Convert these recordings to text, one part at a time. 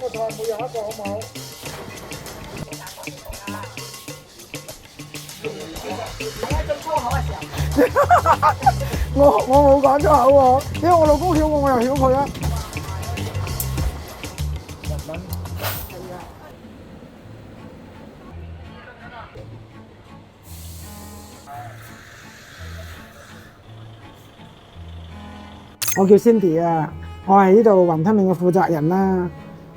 個菜每人一個好唔好？我冇講粗口喎，因為我老公曉我，我又曉佢啊。我叫 Cindy 啊，我係呢度雲吞麵嘅負責人啦。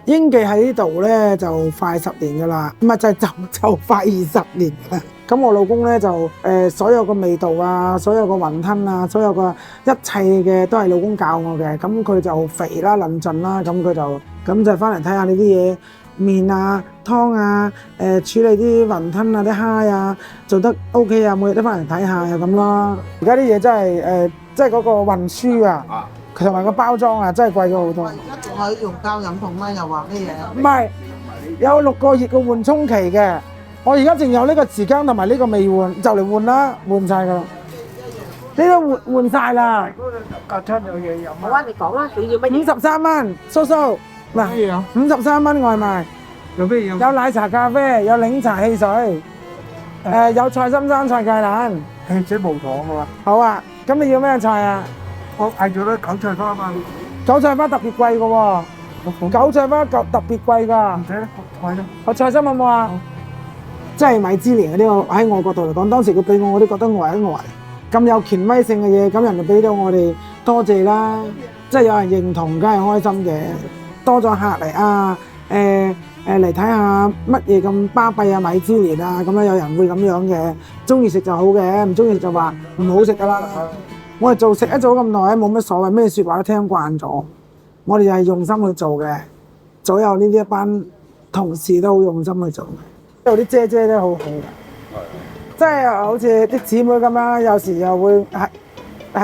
英記喺呢度咧就快10年噶啦，唔係就快20年啦。咁我老公咧就所有個味道啊，所有個雲吞啊，所有個一切嘅都係老公教我嘅。咁佢就肥啦、論盡啦，咁佢就翻嚟睇下你啲嘢麵啊、湯啊、處理啲雲吞啊、啲蝦啊做得 OK 啊，每日都翻嚟睇下又咁咯。而家啲嘢真係即係嗰個運輸啊，同埋個包裝啊，真係貴咗好多。而家仲可以用膠飲筒咩？又話咩嘢？唔係，有6個月嘅緩衝期嘅。我而家淨有呢個匙羹同埋呢個未換，就嚟換啦，換晒㗎啦。呢個換晒啦。夾餐有嘢飲。好啊，你講啦，你要乜嘢53蚊，叔叔嗱，53蚊外賣。有咩飲？有奶茶、咖啡，有檸茶、汽水，有菜心生菜芥蘭。汽水無糖嘅嘛？好啊，咁你要咩菜啊？我嗌咗啲韭菜花啊嘛。韭菜花特別貴嘅喎，韭菜花特別貴㗎。唔使啦，菜啦。我菜心好唔好啊？即係米芝蓮嗰啲，喺我角度嚟講，當時佢俾我都覺得呆一呆。咁有權威性嘅嘢，咁人哋俾到我哋，多謝啦。即係有人認同，梗係開心嘅。多咗客嚟啊，嚟睇下乜嘢咁巴閉啊，米芝蓮啊，咁樣有人會咁樣嘅。中意食就好嘅，唔中意食就話唔好食㗎啦。我哋食咗咁耐，冇乜所謂，咩説話都聽慣咗。我哋又係用心去做嘅，左右呢啲一班同事都好用心去做。有啲姐姐都好好嘅，即係好似啲姊妹咁樣，有時又會係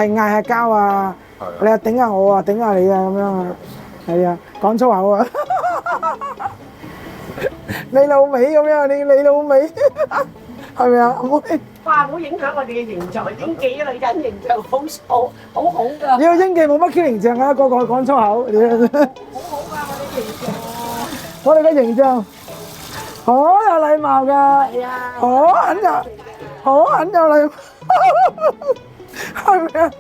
嗌下交啊，你又頂下我啊，頂下你啊咁樣啊，係啊，講粗口啊，你老味咁樣，你老味，係咪啊？哇！好影響我哋嘅形象，英記嘅女人形象好好㗎。你個英記冇乜 Q 形象啊，個個講粗口，好好㗎，我哋形象。我哋嘅形象。好有禮貌㗎，好很有禮貌，係咪啊？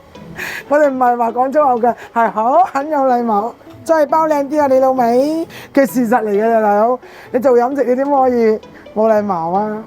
我哋唔係話講粗口嘅，係好很有禮貌，真係包靚啲啊！你老味嘅事實嚟嘅啫，大佬。你做飲食你點可以冇禮貌啊？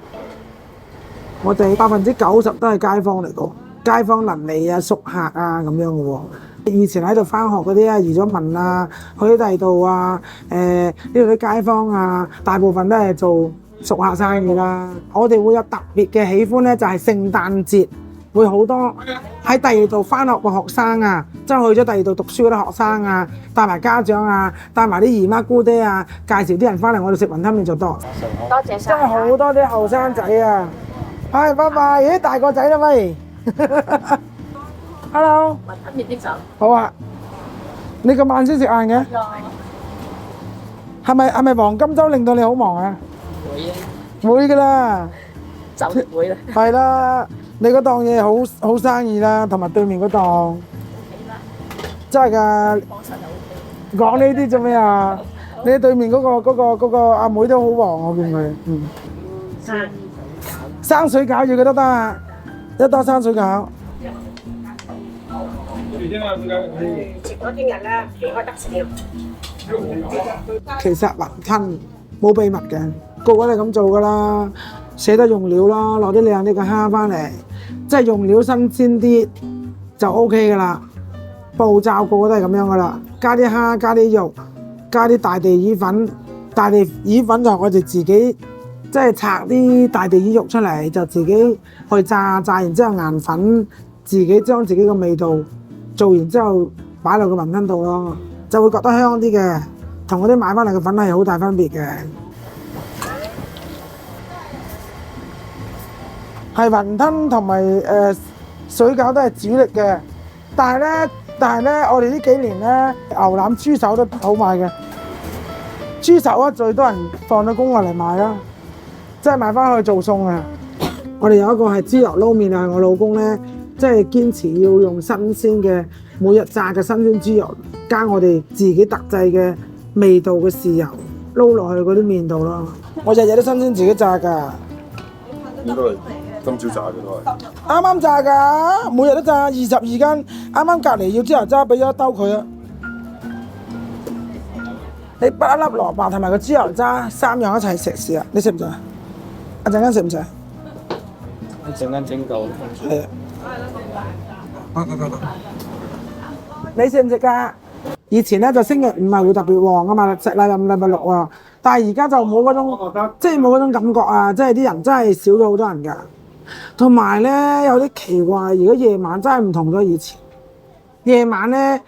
我哋90%都係街坊嚟嘅，街坊鄰里啊、熟客啊咁樣嘅喎。以前喺度返學嗰啲啊，移咗民啊，去咗第二度啊，呢度啲街坊啊，大部分都係做熟客生意啦。我哋會有特別嘅喜歡咧，就係聖誕節會好多喺第二度返學嘅學生啊，即係去咗第二度讀書嗰啲學生啊，帶埋家長啊，帶埋啲姨媽姑爹啊，介紹啲人返嚟我哋食雲吞麵就多。多謝晒。真係好多啲後生仔啊！係，拜拜！咦，大個仔啦喂！Hello， 雲吞麵啲手。好啊！你咁晚先食晏嘅？係咪黃金週令到你好忙啊？會啊，會㗎啦，就會啦。係啦，你嗰檔嘢好生意啦，同埋對面嗰檔，真係㗎。講呢啲做咩啊？你對面嗰個阿妹都好旺，我見佢。生水餃要幾多單啊？一單生水餃。食咗啲人啦，幾開得食。其實雲吞冇秘密嘅，個個都係咁做噶啦，捨得用料啦，攞啲靚啲嘅蝦翻嚟，即係用料新鮮啲就 OK 噶啦。步驟個個都係咁樣噶啦，加啲蝦，加啲肉，加啲大地意粉。大地意粉就我哋自己即係拆啲大地意肉出嚟，就自己去炸，炸完之後顏粉，自己將自己嘅味道做完之後擺落個雲吞度咯。就會覺得香啲嘅，同嗰啲買翻嚟嘅粉係好大分別嘅。係雲吞同埋水餃都係主力嘅，但係咧，我哋呢幾年咧牛腩豬手都好賣嘅。豬手啊，最多人放咗工落嚟買啦，即係買翻去做餸啊！我哋有一個係豬油撈麵啊，我老公咧即係堅持要用新鮮嘅每日炸嘅新鮮豬油，加我哋自己特製嘅味道嘅豉油。撈落去嗰啲麵度咯。我日日都新鮮自己炸㗎，應該係今朝炸嘅都係。啱啱炸㗎，每日都炸22斤，啱啱隔離要豬油渣俾咗一兜佢啊！你bắt一粒蘿蔔同埋個豬油渣3樣一齊食試啊！你食唔食啊？一陣間食唔食啊？一陣間整到。係啊。你食唔食㗎？以前咧就星期五係會特別旺啊嘛，食禮拜5、禮拜6啊，但係而家就冇嗰種，即係冇嗰種感覺啊！即係啲人真係少咗好多人㗎。同埋咧有啲奇怪，而家夜晚真係唔同咗以前。夜晚咧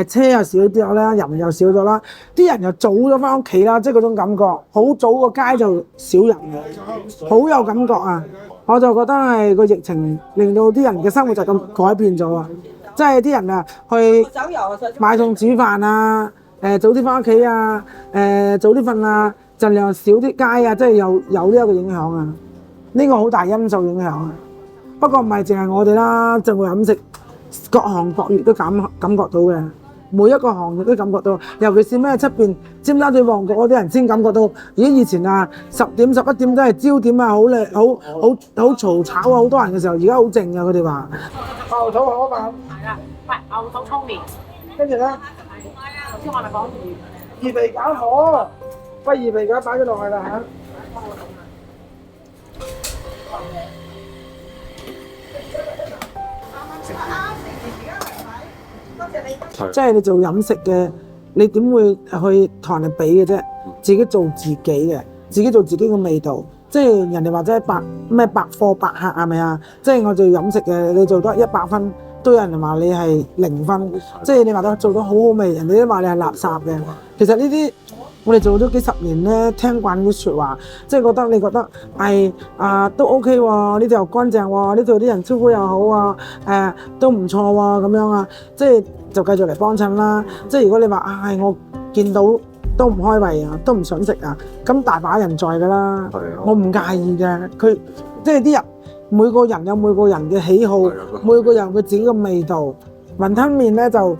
車又少咗啦，人又少咗啦，啲人又早咗翻屋企啦，即係嗰種感覺。好早個街就少人嘅，好有感覺啊！我就覺得係個疫情令到啲人嘅生活就咁改變咗啊！即係啲人啊去買餸煮飯啊，早啲翻屋企啊，早啲瞓啊，盡量少啲街啊，即係有呢一個影響啊！呢個好大因素影響啊！不過唔係淨係我哋啦，就會飲食各行各業都感覺到嘅，每一個行業都感覺到，尤其是咩出邊尖沙咀旺角嗰啲人先感覺到。而家以前啊10點11點都係焦點啊，好靚好嘈吵啊，好多人嘅時候，而家好靜啊，佢哋話。牛肚河飯。係啦，喂，牛肚粗麵。跟住咧，頭先我哋講魚皮餃河，喂，魚皮餃擺咗落去啦嚇。即係你做飲食嘅，你點會去同人哋比嘅啫？自己做自己嘅，自己做自己嘅味道。即係人哋話齋百貨百客係咪啊？即係我做飲食嘅，你做得100分，都有人話你係0分。即係你話得做得好好味，人哋都話你係垃圾嘅。其實呢啲我哋做咗幾十年咧，聽慣啲説話，即係你覺得係都 OK 喎，呢度又乾淨喎，呢度啲人招呼又好啊，都唔錯喎咁樣啊，即係就繼續嚟幫襯啦。即係如果你話我見到都唔開胃啊，都唔想食啊，咁大把人在㗎啦，我唔介意嘅。佢即係啲人每個人有每個人嘅喜好，每個人佢自己嘅味道。雲吞麵咧就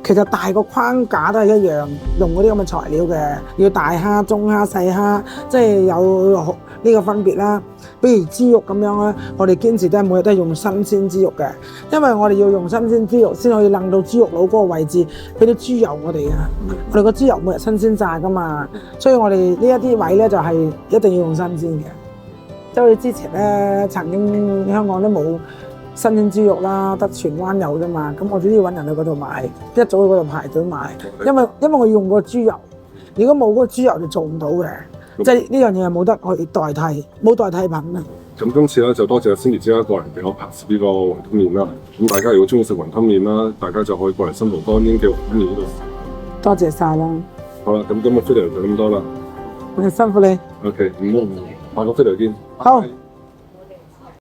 其實大個框架都係一樣，用嗰啲咁嘅材料嘅，要大蝦、中蝦、細蝦，即係有呢個分別啦。比如豬肉咁樣咧，我哋堅持都係每日都係用新鮮豬肉嘅，因為我哋要用新鮮豬肉先可以令到豬肉佬嗰個位置俾啲豬油我哋啊。我哋個豬油每日新鮮炸噶嘛，所以我哋呢一啲位咧就係一定要用新鮮嘅。即係好似之前咧，曾經香港都冇新鮮豬肉啦，得荃灣有啫嘛，咁我哋都要揾人去嗰度買，一早去嗰度排隊買，因為我要用個豬油，如果冇嗰個豬油就做唔到嘅，即係呢樣嘢係冇得去代替，冇代替品啊。咁今次咧就多謝Cindy姐一個人俾我拍攝呢個雲吞麵啦。咁大家如果中意食雲吞麵啦，大家就可以過嚟新蒲崗英記雲吞麵呢度。多謝晒啦。好啦，咁今日飛嚟就咁多啦。辛苦你。OK，下個飛嚟見。好。Bye.